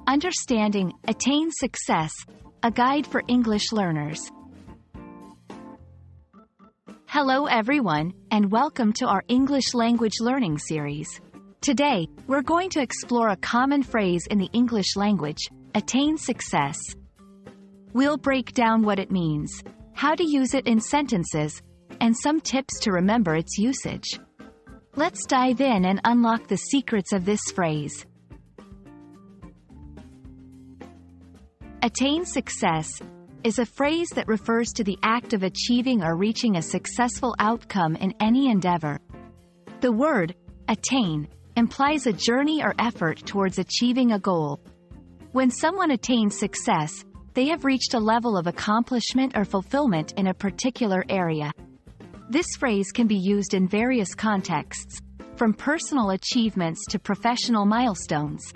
Understanding Attain Success, a guide for English learners. Hello everyone, and welcome to our English language learning series. Today, we're going to explore a common phrase in the English language, attain success. We'll break down what it means, how to use it in sentences, and some tips to remember its usage. Let's dive in and unlock the secrets of this phrase. Attain success is a phrase that refers to the act of achieving or reaching a successful outcome in any endeavor. The word attain implies a journey or effort towards achieving a goal. When someone attains success, they have reached a level of accomplishment or fulfillment in a particular area. This phrase can be used in various contexts, from personal achievements to professional milestones.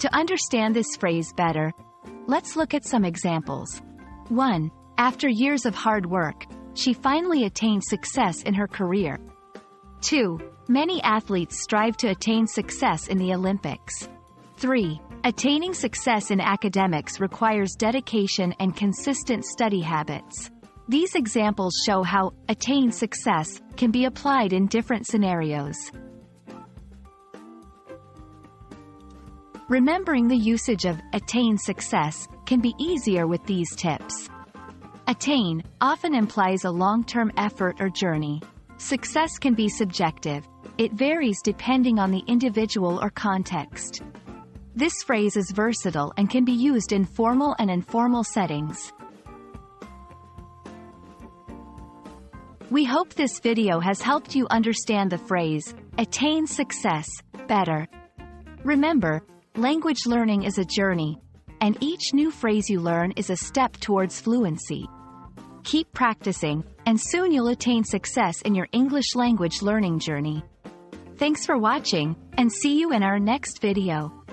To understand this phrase better, let's look at some examples. 1. After years of hard work, she finally attained success in her career. 2. Many athletes strive to attain success in the Olympics. 3. Attaining success in academics requires dedication and consistent study habits. These examples show how attain success can be applied in different scenarios. Remembering the usage of attain success can be easier with these tips. Attain often implies a long-term effort or journey. Success can be subjective. It varies depending on the individual or context. This phrase is versatile and can be used in formal and informal settings. We hope this video has helped you understand the phrase, attain success, better. Remember, language learning is a journey, and each new phrase you learn is a step towards fluency. Keep practicing, and soon you'll attain success in your English language learning journey. Thanks for watching, and see you in our next video.